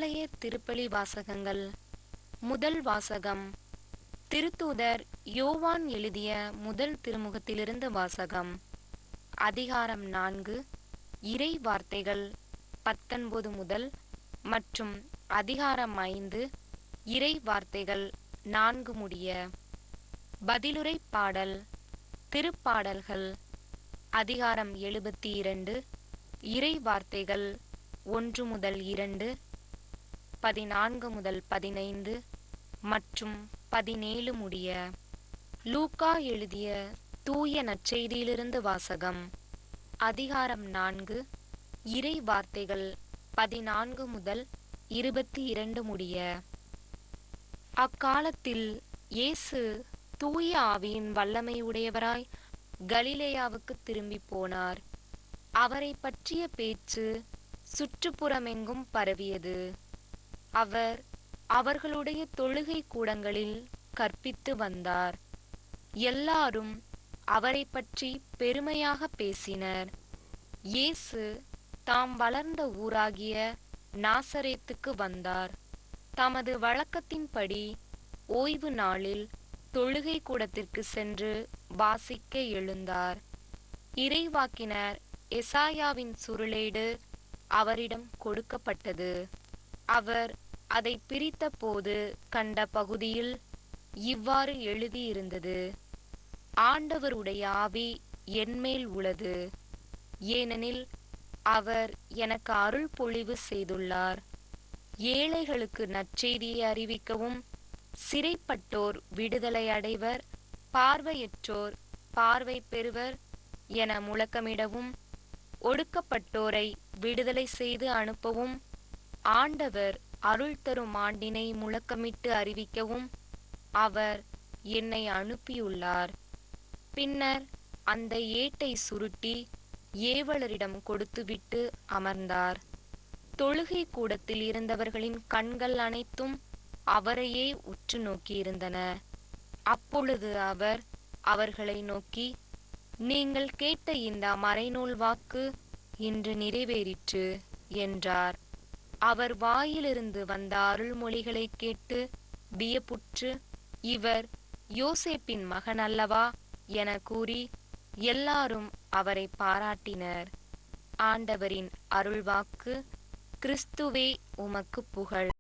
நாளைய திருப்பலி வாசகங்கள். முதல் வாசகம் திருத்தூதர் யோவான் எழுதிய முதல் திருமுகத்திலிருந்து வாசகம். அதிகாரம் 4, இறை வார்த்தைகள் 19 முதல் மற்றும் அதிகாரம் 5, இறை வார்த்தைகள் 4 முடிய. பதிலுரை பாடல். திருப்பாடல்கள் அதிகாரம் 72, இறை வார்த்தைகள் 1 முதல் 2, 14 முதல் 15 மற்றும் 17 முடிய. லூக்கா எழுதிய தூய நற்செய்தியிலிருந்து வாசகம். அதிகாரம் 4, இறை வார்த்தைகள் 14 முதல் 22 முடிய. அக்காலத்தில் இயேசு தூய ஆவியின் வல்லமை உடையவராய் கலிலேயாவுக்கு திரும்பி போனார். அவரை பற்றிய பேச்சு சுற்றுப்புறமெங்கும் பரவியது. அவர் அவர்களுடைய தொழுகை கூடங்களில் கற்பித்து வந்தார். எல்லாரும் அவரை பற்றி பெருமையாக பேசினர். இயேசு தாம் வளர்ந்த ஊராகிய நாசரேத்துக்கு வந்தார். தமது வழக்கத்தின்படி ஓய்வு நாளில் தொழுகை கூடத்திற்கு சென்று வாசிக்க எழுந்தார். இறைவாக்கினர் எசாயாவின் சுருளேடு அவரிடம் கொடுக்கப்பட்டது. அவர் அதை பிரித்த போது கண்ட பகுதியில் இவ்வாறு எழுதியிருந்தது: ஆண்டவருடைய ஆவி என்மேல் உள்ளது, ஏனெனில் அவர் எனக்கு அருள் பொழிவு செய்துள்ளார். ஏழைகளுக்கு நற்செய்தியை அறிவிக்கவும், சிறைப்பட்டோர் விடுதலை அடைவர், பார்வையற்றோர் பார்வை பெறுவர் என முழக்கமிடவும், ஒடுக்கப்பட்டோரை விடுதலை செய்து அனுப்பவும், ஆண்டவர் அருள் தரும் ஆண்டினை முழக்கமிட்டு அறிவிக்கவும் அவர் என்னை அனுப்பியுள்ளார். பின்னர் அந்த ஏட்டை சுருட்டி ஏவலரிடம் கொடுத்துவிட்டு அமர்ந்தார். தொழுகை கூடத்தில் இருந்தவர்களின் கண்கள் அனைத்தும் அவரையே உற்று நோக்கியிருந்தன. அப்பொழுது அவர் அவர்களை நோக்கி, நீங்கள் கேட்ட இந்த மறைநூல் வாக்கு இன்று நிறைவேறிற்று என்றார். அவர் வாயிலிருந்து வந்த அருள்மொழிகளை கேட்டு வியப்புற்று, இவர் யோசேப்பின் மகன் அல்லவா என கூறி எல்லாரும் அவரை பாராட்டினர். ஆண்டவரின் அருள்வாக்கு. கிறிஸ்துவே உமக்கு புகழ்.